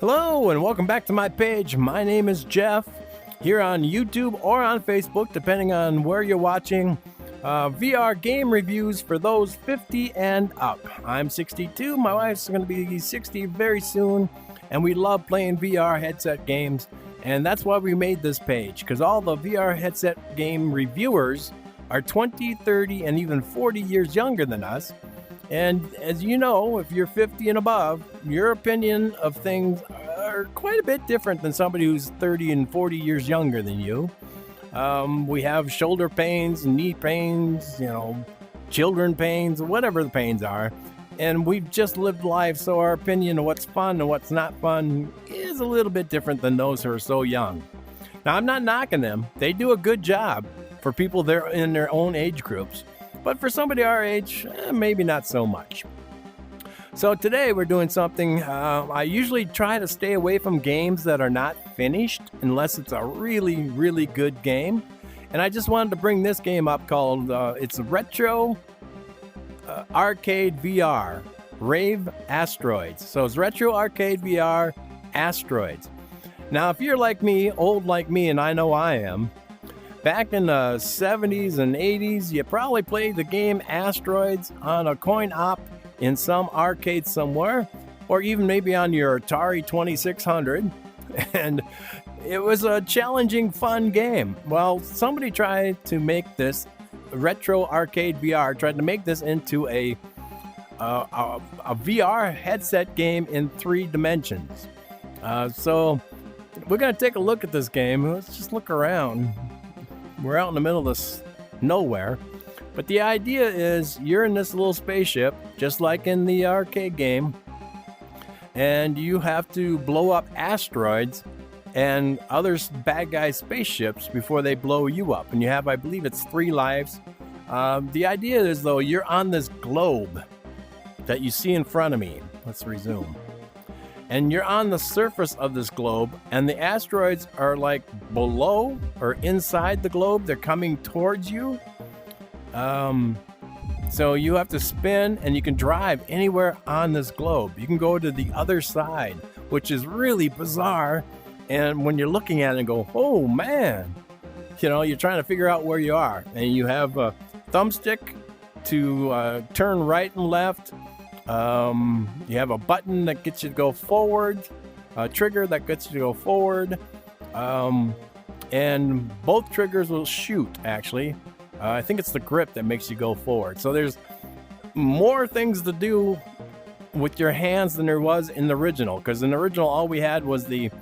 Hello and welcome back to my page. My name is Jeff, here on YouTube or on Facebook, depending on where you're watching. VR game reviews for those 50 and up. I'm 62, my wife's going to be 60 very soon, and we love playing VR headset games, and that's why we made this page, because all the VR headset game reviewers are 20, 30, and even 40 years younger than us. And as you know, if you're 50 and above, your opinion of things are quite a bit different than somebody who's 30 and 40 years younger than you. We have shoulder pains, knee pains, children pains, whatever the pains are. And we've just lived life, so our opinion of what's fun and what's not fun is a little bit different than those who are so young. Now, I'm not knocking them. They do a good job for people that are in their own age groups. But for somebody our age, maybe not so much. So today we're doing something, I usually try to stay away from games that are not finished unless it's a really, really good game. And I just wanted to bring this game up called, it's Retro Arcade VR, RAV Asteroids. So it's Retro Arcade VR Asteroids. Now if you're like me, old like me, and I know I am, back in the 70s and 80s, you probably played the game Asteroids on a coin op in some arcade somewhere, or even maybe on your Atari 2600, and it was a challenging, fun game. Well, somebody tried to make this Retro Arcade VR, tried to make this into a VR headset game in 3 dimensions. So we're going to take a look at this game. Let's just look around. We're out in the middle of this nowhere. But the idea is you're in this little spaceship, just like in the arcade game, and you have to blow up asteroids and other bad guy spaceships before they blow you up. And you have, I believe it's 3 lives. The idea is, though, you're on this globe that you see in front of me. Let's resume. And you're on the surface of this globe, and the asteroids are like below or inside the globe. They're coming towards you. So you have to spin, and you can drive anywhere on this globe. You can go to the other side, which is really bizarre. And when you're looking at it and go, oh man, you're trying to figure out where you are. And you have a thumbstick to turn right and left. You have a button that gets you to go forward, a trigger that gets you to go forward, and both triggers will shoot, actually. I think it's the grip that makes you go forward. So there's more things to do with your hands than there was in the original, because in the original all we had was the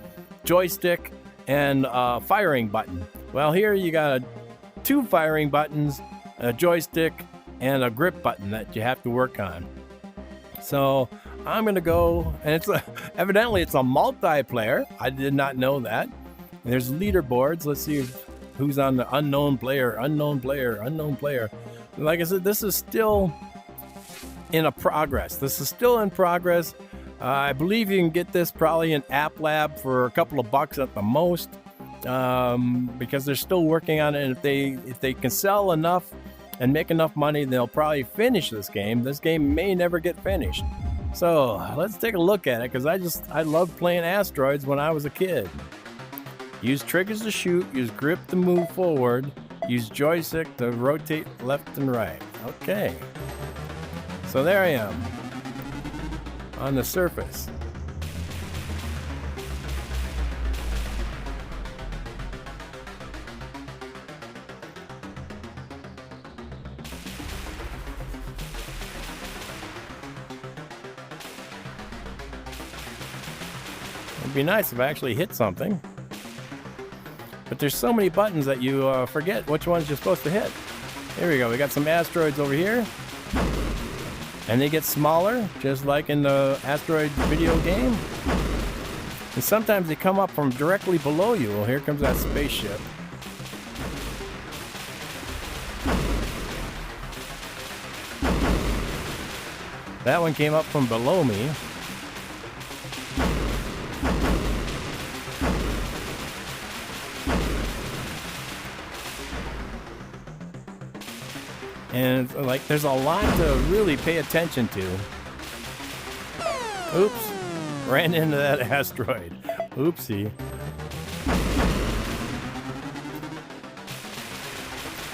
joystick and firing button. Well, here you got 2 firing buttons, a joystick, and a grip button that you have to work on. So I'm going to go, and evidently it's a multiplayer. I did not know that. There's leaderboards. Let's see who's on the unknown player. Like I said, this is still in progress. I believe you can get this probably in App Lab for a couple of bucks at the most, because they're still working on it. And if they can sell enough and make enough money, they'll probably finish this game. This game may never get finished. So let's take a look at it, because I loved playing Asteroids when I was a kid. Use triggers to shoot, use grip to move forward, use joystick to rotate left and right. Okay. So there I am on the surface. It'd be nice if I actually hit something. But there's so many buttons that you forget which ones you're supposed to hit. Here we go. We got some asteroids over here. And they get smaller, just like in the Asteroid video game. And sometimes they come up from directly below you. Well, here comes that spaceship. That one came up from below me. And like, there's a lot to really pay attention to. Oops. Ran into that asteroid. Oopsie.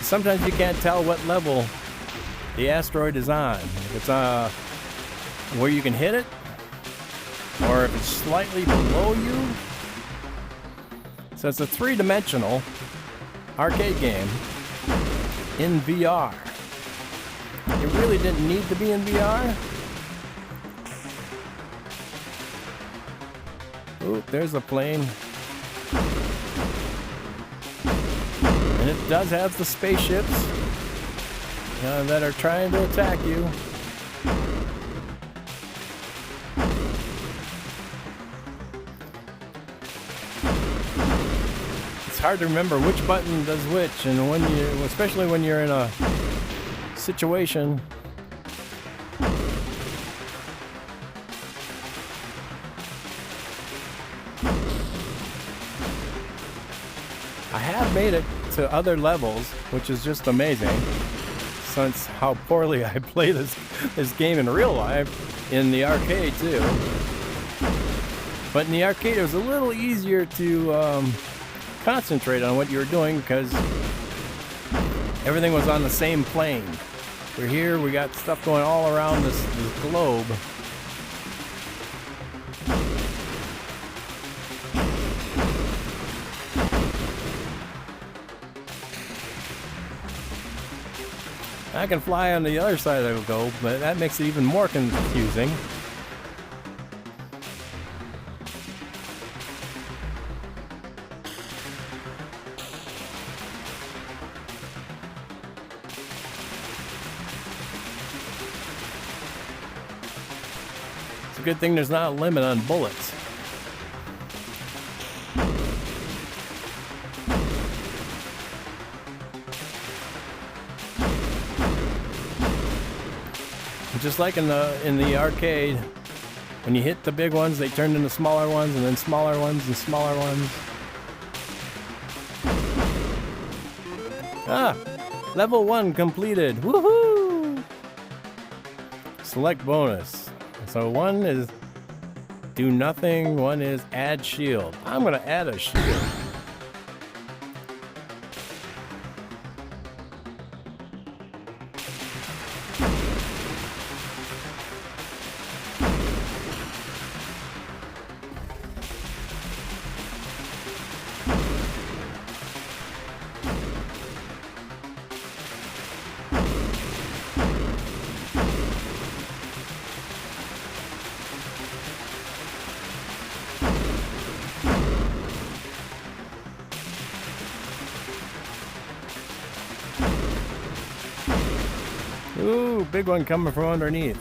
Sometimes you can't tell what level the asteroid is on. If it's where you can hit it, or if it's slightly below you. So it's a three-dimensional arcade game in VR. It really didn't need to be in VR. Ooh, there's a plane. And it does have the spaceships that are trying to attack you. It's hard to remember which button does which, and when you, especially when you're in a situation. I have made it to other levels, which is just amazing, since how poorly I play this game in real life, in the arcade too. But in the arcade it was a little easier to concentrate on what you were doing because everything was on the same plane. We're here, we got stuff going all around this globe. I can fly on the other side of the globe, but that makes it even more confusing. It's a good thing there's not a limit on bullets. Just like in the arcade, when you hit the big ones, they turn into smaller ones, and then smaller ones and smaller ones. Ah, level 1 completed. Woohoo! Select bonus. So 1 is do nothing, 1 is add shield. I'm gonna add a shield. Ooh, big one coming from underneath.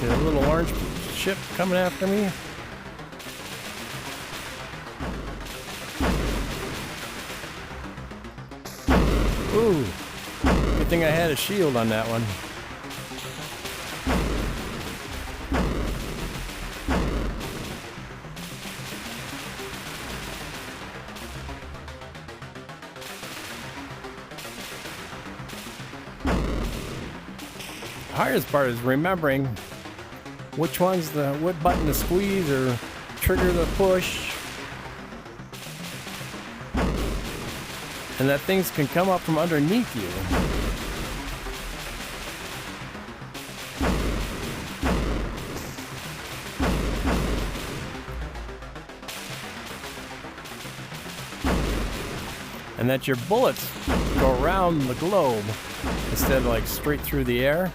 See a little orange ship coming after me? Ooh, good thing I had a shield on that one. The hardest part is remembering which one's what button to squeeze or trigger the push, and that things can come up from underneath you. And that your bullets go around the globe instead of like straight through the air.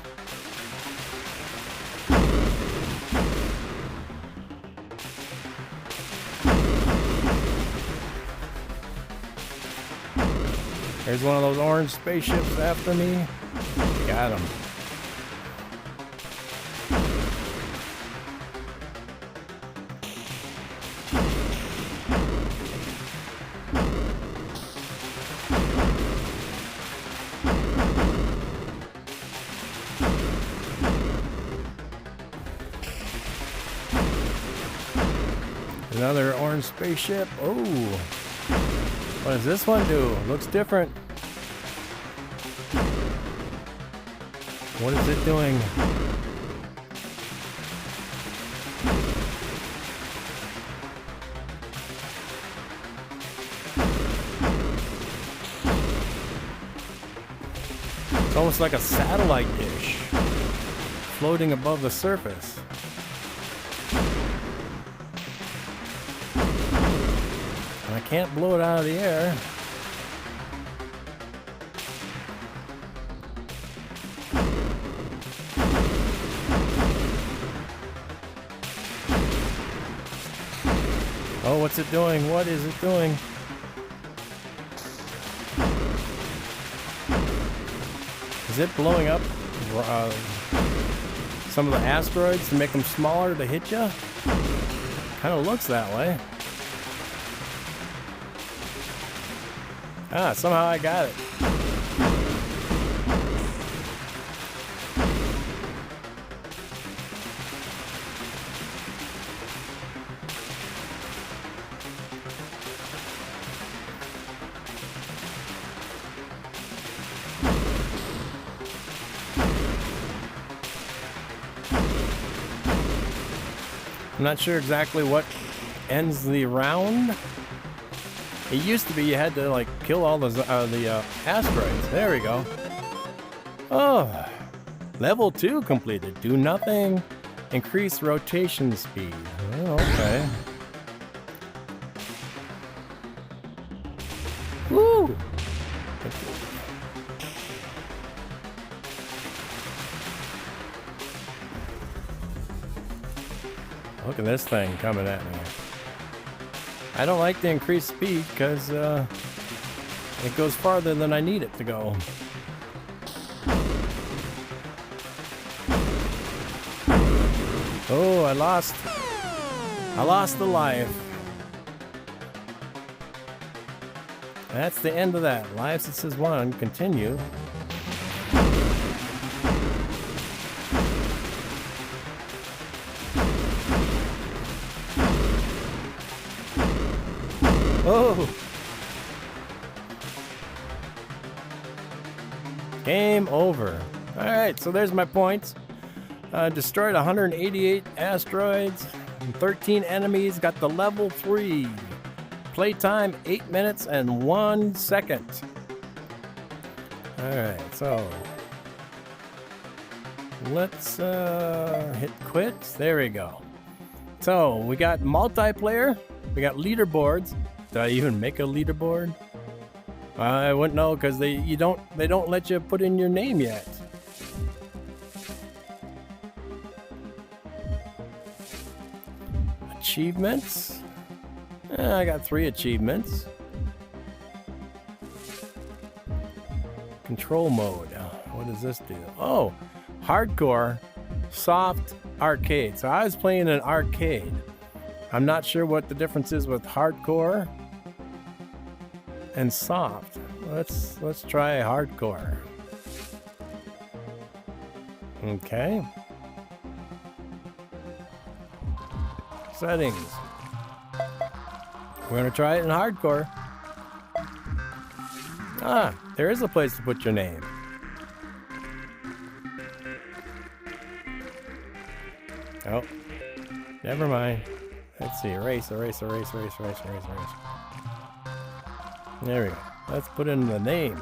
There's one of those orange spaceships after me. Got him. Another orange spaceship. Oh. What does this one do? Looks different. What is it doing? It's almost like a satellite dish floating above the surface. And I can't blow it out of the air. Oh, what's it doing? What is it doing? Is it blowing up some of the asteroids to make them smaller to hit you? Kind of looks that way. Ah, somehow I got it. I'm not sure exactly what ends the round. It used to be you had to like kill all the asteroids. There we go. Oh, level 2 completed. Do nothing. Increase rotation speed. Oh, okay. Woo! Look at this thing coming at me. I don't like the increased speed because it goes farther than I need it to go. Oh, I lost the life. That's the end of that. Life says 1. Continue. Oh! Game over. Alright, so there's my points. Destroyed 188 asteroids, 13 enemies, got the level 3. Playtime 8 minutes and 1 second. Alright, so let's hit quit. There we go. So we got multiplayer, we got leaderboards. Did I even make a leaderboard? I wouldn't know because they don't let you put in your name yet. Achievements. I got 3 achievements. Control mode. What does this do? Oh, hardcore, soft, arcade. So I was playing an arcade. I'm not sure what the difference is with hardcore and soft. Let's try hardcore. Okay. Settings. We're gonna try it in hardcore. Ah, there is a place to put your name. Oh, never mind. Let's see, erase. There we go. Let's put in the name.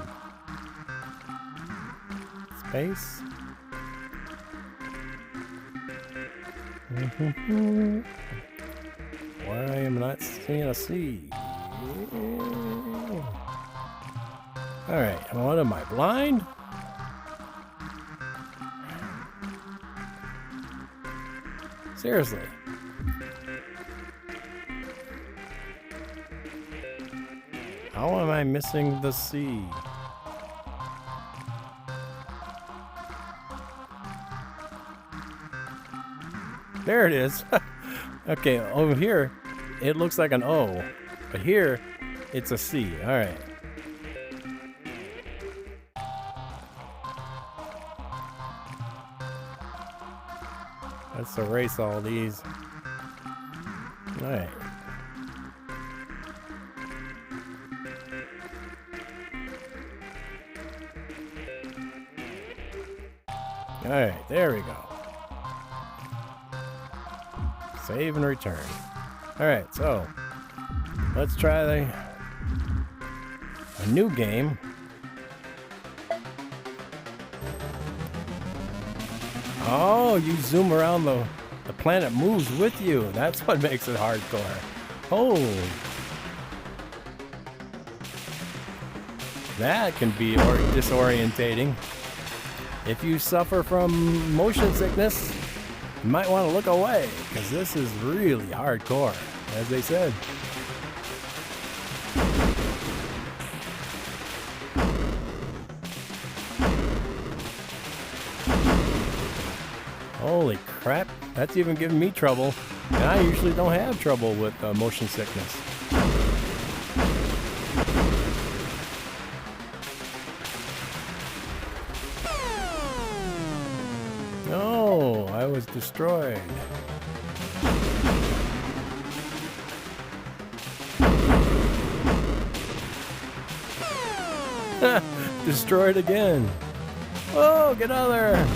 Space. Why am I not seeing a C? Alright, what am I, blind? Seriously. How am I missing the C? There it is. Okay, over here, it looks like an O. But here, it's a C. Alright. Let's erase all these. Alright. All right, there we go. Save and return. All right, so let's try a new game. Oh, you zoom around, the planet moves with you. That's what makes it hardcore. Oh, that can be disorientating. If you suffer from motion sickness, you might want to look away, because this is really hardcore, as they said. Holy crap, that's even giving me trouble. And I usually don't have trouble with motion sickness. No, I was destroyed. Destroyed again. Oh, get out of there.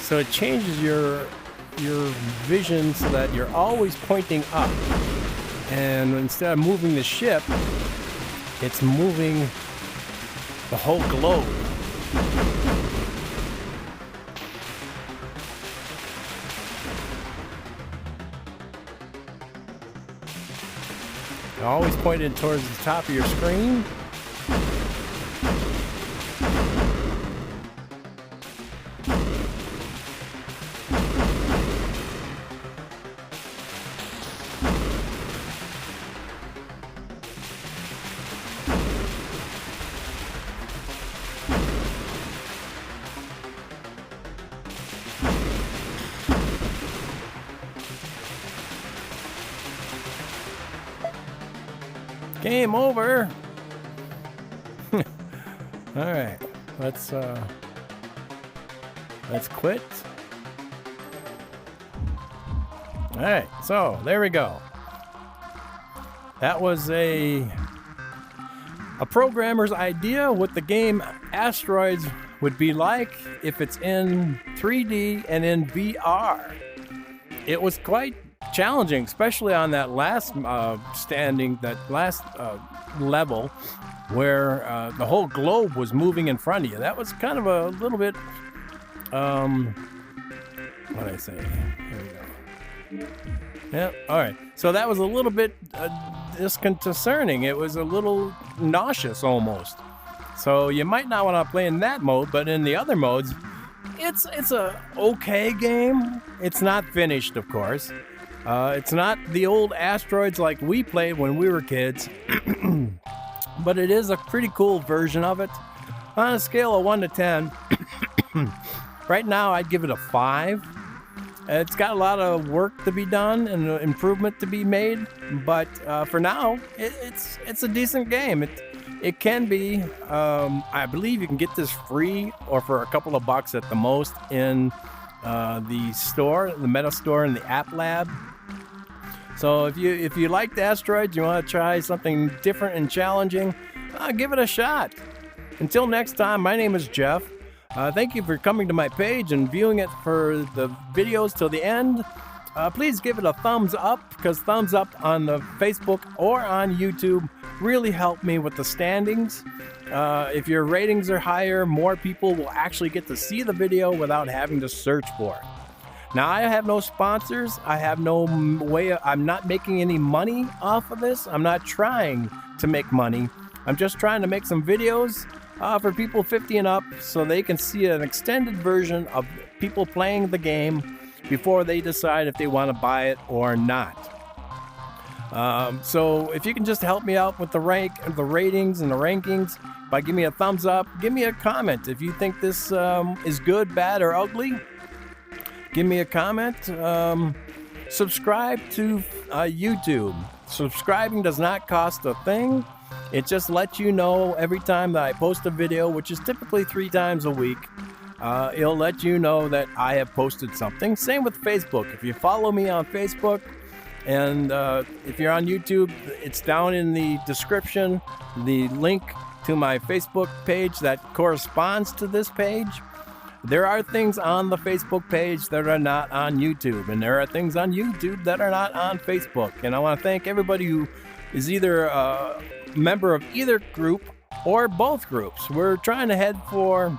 So it changes your vision so that you're always pointing up. And instead of moving the ship, it's moving the whole globe. Always pointed towards the top of your screen. Game over. All right, let's quit. All right, so there we go. That was a programmer's idea what the game Asteroids would be like if it's in 3D and in VR. It was quite challenging, especially on that last level where the whole globe was moving in front of you. That was kind of a little bit, what did I say? Here we go. Yeah, all right. So that was a little bit disconcerting. It was a little nauseous almost. So you might not want to play in that mode, but in the other modes, it's a okay game. It's not finished, of course. It's not the old Asteroids like we played when we were kids, but it is a pretty cool version of it. On a scale of 1 to 10, right now I'd give it a 5. It's got a lot of work to be done and improvement to be made, but for now, it's a decent game. It can be, I believe you can get this free or for a couple of bucks at the most in the store, the Meta Store and the App Lab. So if you like the Asteroids, you want to try something different and challenging, give it a shot. Until next time, my name is Jeff. Thank you for coming to my page and viewing it for the videos till the end. Please give it a thumbs up, because thumbs up on the Facebook or on YouTube really help me with the standings. If your ratings are higher, more people will actually get to see the video without having to search for it. Now, I have no sponsors. I have no way. I'm not making any money off of this. I'm not trying to make money. I'm just trying to make some videos for people 50 and up so they can see an extended version of people playing the game before they decide if they want to buy it or not. So if you can just help me out with the ratings and the rankings by giving me a thumbs up, give me a comment. If you think this is good, bad, or ugly, give me a comment. Subscribe to YouTube. Subscribing does not cost a thing. It just lets you know every time that I post a video, which is typically 3 times a week. It'll let you know that I have posted something. Same with Facebook. If you follow me on Facebook, and if you're on YouTube, it's down in the description, the link to my Facebook page that corresponds to this page. There are things on the Facebook page that are not on YouTube, and there are things on YouTube that are not on Facebook. And I want to thank everybody who is either a member of either group or both groups. We're trying to head for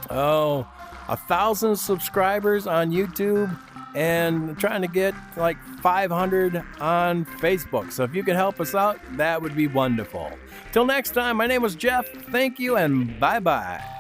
1,000 subscribers on YouTube and trying to get like 500 on Facebook. So if you can help us out, that would be wonderful. Till next time, my name was Jeff. Thank you and bye-bye.